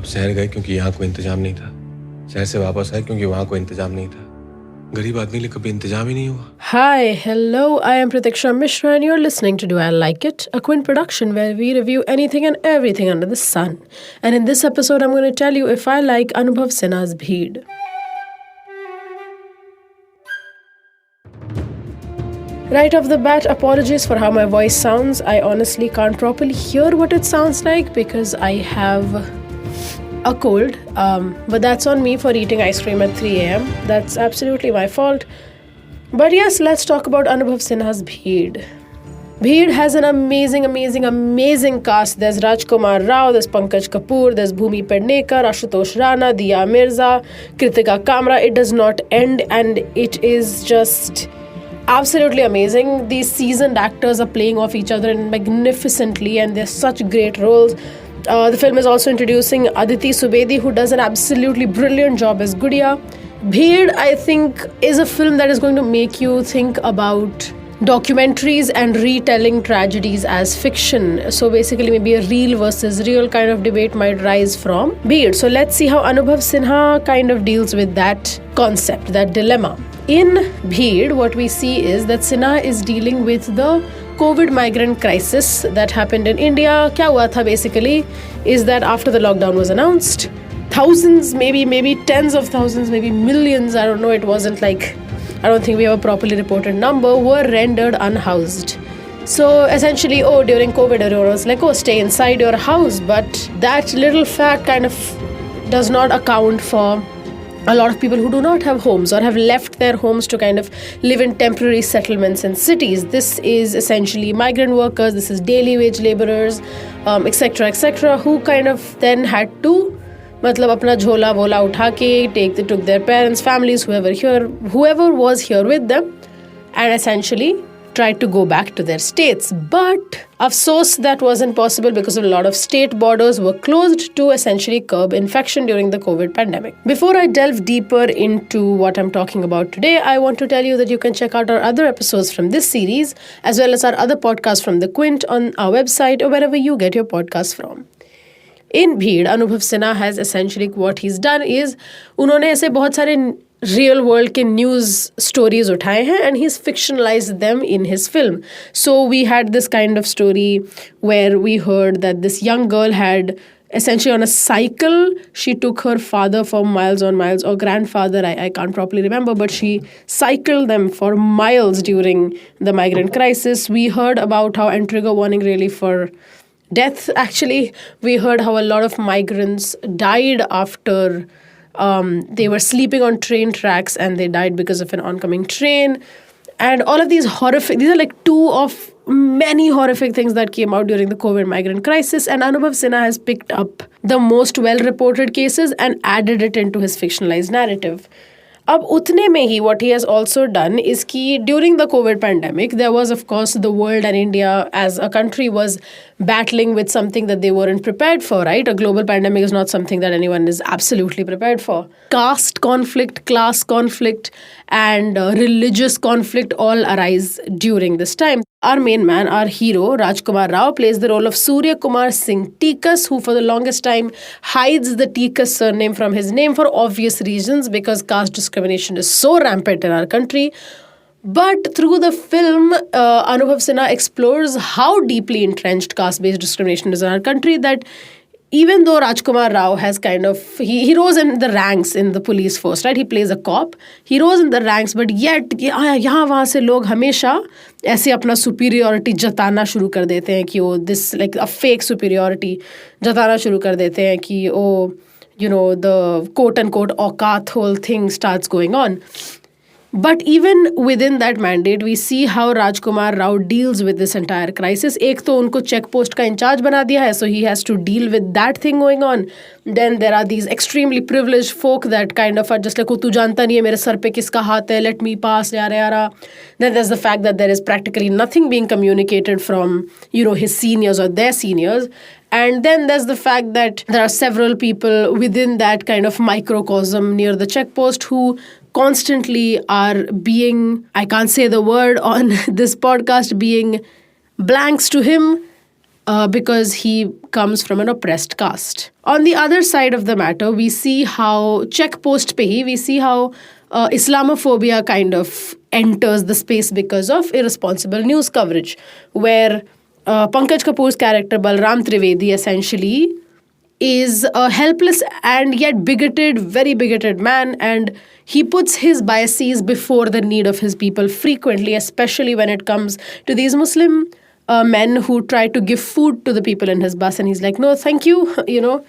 आप शहर गए क्योंकि यहाँ कोई इंतजाम नहीं था, शहर से वापस आए क्योंकि वहाँ कोई इंतजाम नहीं था। गरीब आदमी के लिए कभी इंतजाम ही नहीं हुआ। Hi, hello, I am Pratiksha Mishra and you're listening to Do I Like It, a Quint production where we review anything and everything under the sun. And in this episode, I'm going to tell you if I like Anubhav Sinha's Bheed. Right off the bat, apologies for how my voice sounds. I honestly can't properly hear what it sounds like because I have a cold. But that's on me for eating ice cream at 3 a.m. That's absolutely my fault. But yes, let's talk about Anubhav Sinha's Bheed. Bheed has an amazing cast. There's Rajkumar Rao, there's Pankaj Kapoor, there's Bhumi Pednekar, Ashutosh Rana, Diya Mirza, Kritika Kamra. It does not end and it is just absolutely amazing. These seasoned actors are playing off each other magnificently and they're such great roles. The film is also introducing Aditi Subedi, who does an absolutely brilliant job as Gudiya. Bheed, I think, is a film that is going to make you think about documentaries and retelling tragedies as fiction. So basically maybe a real versus real kind of debate might rise from Bheed. So let's see how Anubhav Sinha kind of deals with that concept, that dilemma. In Bheed, what we see is that Sinha is dealing with the COVID migrant crisis that happened in India. Kya hua tha basically is that after the lockdown was announced, thousands, maybe tens of thousands, maybe millions, I don't know, it wasn't like, I don't think we have a properly reported number, were rendered unhoused. So essentially, during COVID, everyone was like, stay inside your house. But that little fact kind of does not account for a lot of people who do not have homes or have left their homes to kind of live in temporary settlements in cities. This is essentially migrant workers, this is daily wage laborers, etc., who kind of then had to मतलब अपना झोला वोला उठा के took their parents, families, whoever was here with them, and essentially tried to go back to their states. But afsos, that wasn't possible because a lot of state borders were closed to essentially curb infection during the COVID pandemic. Before I delve deeper into what I'm talking about today, I want to tell you that you can check out our other episodes from this series, as well as our other podcasts from The Quint on our website or wherever you get your podcasts from. In Bheed, Anubhav Sinha has essentially what he's done is उन्होंने ऐसे बहुत सारे real world के news stories उठाए हैं and he's fictionalized them in his film. So we had this kind of story where we heard that this young girl had essentially on a cycle, she took her father for miles on miles, or grandfather, I can't properly remember, but she cycled them for miles during the migrant crisis. We heard about how, and trigger warning really for death, actually, we heard how a lot of migrants died after they were sleeping on train tracks and they died because of an oncoming train. And all of these these are like two of many horrific things that came out during the COVID migrant crisis. And Anubhav Sinha has picked up the most well-reported cases and added it into his fictionalized narrative. अब उतने में ही what he has also done is कि during the COVID pandemic, there was of course the world and India as a country was battling with something that they weren't prepared for, right? A global pandemic is not something that anyone is absolutely prepared for. Caste conflict, class conflict, and religious conflict all arise during this time. Our main man, our hero, Rajkumar Rao, plays the role of Surya Kumar Singh Tikas, who for the longest time hides the Tikas surname from his name for obvious reasons because caste discrimination is so rampant in our country. But through the film, Anubhav Sinha explores how deeply entrenched caste-based discrimination is in our country that even though Rajkumar Rao has kind of, he rose in the ranks in the police force, right? He plays a cop. He rose in the ranks, but yet यहाँ वहाँ से लोग हमेशा ऐसे अपना superiority जताना शुरू कर देते हैं कि this like a fake superiority जताना शुरू कर देते हैं कि the quote-unquote औकात whole thing starts going on. But even within that mandate, we see how Rajkumar Rao deals with this entire crisis. एक तो उनको check post का इंचार्ज बना दिया है, so he has to deal with that thing going on. Then there are these extremely privileged folk that kind of are just like, तू जानता नहीं है मेरे सर पे किसका हाथ है, let me pass, yara. Then there's the fact that there is practically nothing being communicated from, his seniors or their seniors. And then there's the fact that there are several people within that kind of microcosm near the checkpost who constantly are being, I can't say the word on this podcast, being blanks to him. because he comes from an oppressed caste. On the other side of the matter, we see how check post pe hi, we see how Islamophobia kind of enters the space because of irresponsible news coverage, where Pankaj Kapoor's character Balram Trivedi essentially is a helpless and yet bigoted, very bigoted man, and he puts his biases before the need of his people frequently, especially when it comes to these Muslim men who try to give food to the people in his bus, and he's like, no, thank you,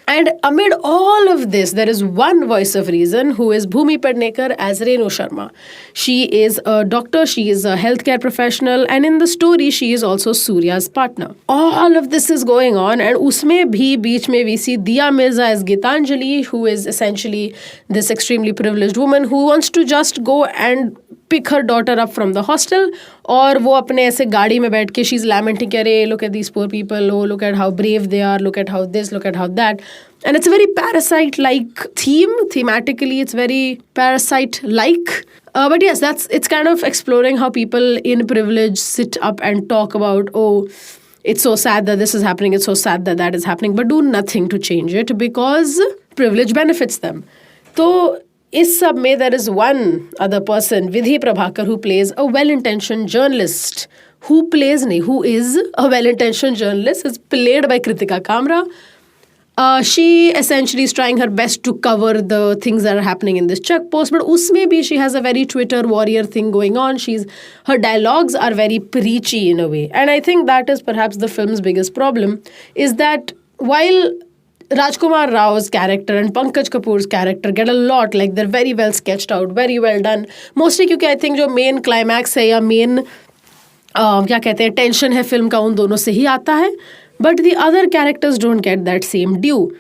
And amid all of this, there is one voice of reason, who is Bhumi Pednekar as Renu Sharma. She is a doctor, she is a healthcare professional, and in the story, she is also Surya's partner. All of this is going on, and usme bhi beech mein we see Diya Mirza as Gitanjali, who is essentially this extremely privileged woman who wants to just go and pick her daughter up from the hostel, और वो अपने ऐसे गाड़ी में बैठ के she's lamenting कि अरे look at these poor people, oh look at how brave they are, look at how this, look at how that, and it's a very Parasite-like theme. Thematically, it's very Parasite-like. But yes, it's kind of exploring how people in privilege sit up and talk about, oh, it's so sad that this is happening, it's so sad that that is happening, but do nothing to change it because privilege benefits them. So इस सब में there is one other person, Vidhi Prabhakar, who plays a well-intentioned journalist. Who is a well-intentioned journalist is played by Kritika Kamra. She essentially is trying her best to cover the things that are happening in this check post, but usme bhi she has a very Twitter warrior thing going on. Her dialogues are very preachy in a way. And I think that is perhaps the film's biggest problem, is that while Rajkumar Rao's character and Pankaj Kapoor's character get a lot, like they're very well sketched out, very well done. Mostly क्योंकि I think जो main climax है या main क्या कहते हैं tension है film का उन दोनों से ही आता है. But the other characters don't get that same due.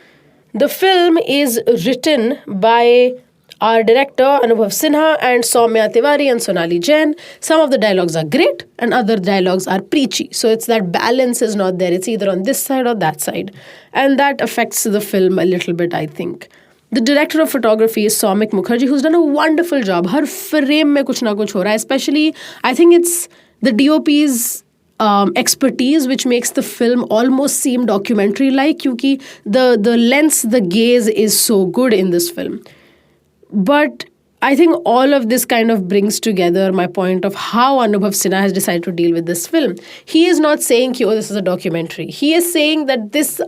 The film is written by our director Anubhav Sinha and Soumya Tiwari and Sonali Jain. Some of the dialogues are great and other dialogues are preachy. So it's that balance is not there. It's either on this side or that side. And that affects the film a little bit, I think. The director of photography is Soumik Mukherjee, who's done a wonderful job. Her frame mein kuch na kuch ho raha hai. Especially, I think it's the DOP's expertise which makes the film almost seem documentary-like, kyunki the lens, the gaze is so good in this film. But I think all of this kind of brings together my point of how Anubhav Sinha has decided to deal with this film. He is not saying, oh, this is a documentary. He is saying that these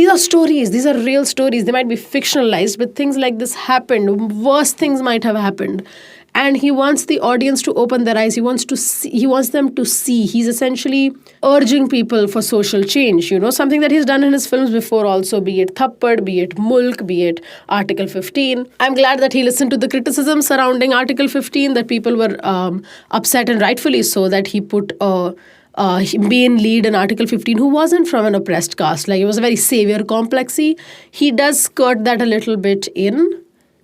are stories. These are real stories. They might be fictionalized, but things like this happened. Worse things might have happened. And he wants the audience to open their eyes. He wants them to see. He's essentially urging people for social change, something that he's done in his films before also, be it Thappad, be it Mulk, be it Article 15. I'm glad that he listened to the criticism surrounding Article 15, that people were upset, and rightfully so, that he put a main lead in Article 15 who wasn't from an oppressed caste. Like, it was a very savior complexy. He does skirt that a little bit in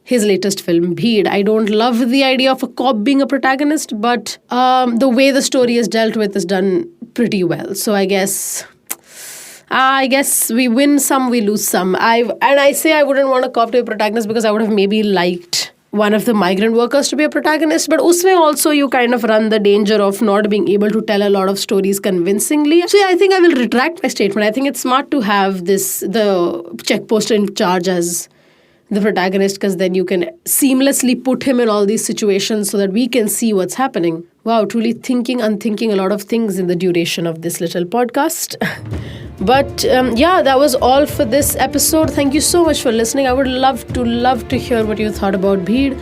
his latest film, Bheed. I don't love the idea of a cop being a protagonist, but the way the story is dealt with is done pretty well. So I guess we win some, we lose some. I say I wouldn't want a cop to be a protagonist because I would have maybe liked one of the migrant workers to be a protagonist, but usme also you kind of run the danger of not being able to tell a lot of stories convincingly. So yeah, I think I will retract my statement. I think it's smart to have the checkpost in charge as the protagonist, because then you can seamlessly put him in all these situations so that we can see what's happening. Wow, truly unthinking a lot of things in the duration of this little podcast. But yeah, that was all for this episode. Thank you so much for listening. I would love to hear what you thought about Bheed.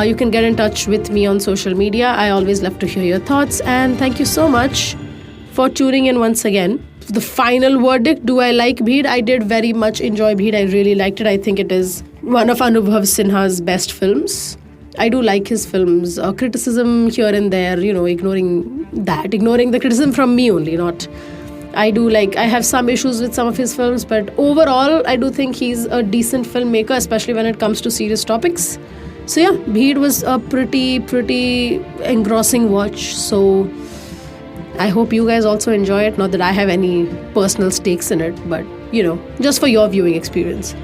You can get in touch with me on social media. I always love to hear your thoughts. And thank you so much for tuning in once again. The final verdict, do I like Bheed? I did very much enjoy Bheed. I really liked it. I think it is one of Anubhav Sinha's best films. I do like his films. Criticism here and there, ignoring the criticism from me only, not... I have some issues with some of his films, but overall, I do think he's a decent filmmaker, especially when it comes to serious topics. So yeah, Bheed was a pretty engrossing watch. So I hope you guys also enjoy it. Not that I have any personal stakes in it, but, just for your viewing experience.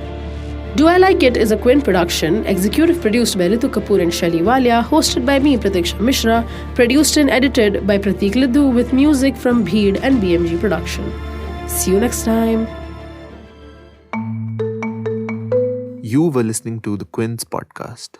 Do I Like It is a Quint production, executive produced by Ritu Kapoor and Shelly Walia, hosted by me, Pratiksha Mishra, produced and edited by Pratik Lidhu with music from Bheed and BMG Production. See you next time. You were listening to the Quince podcast.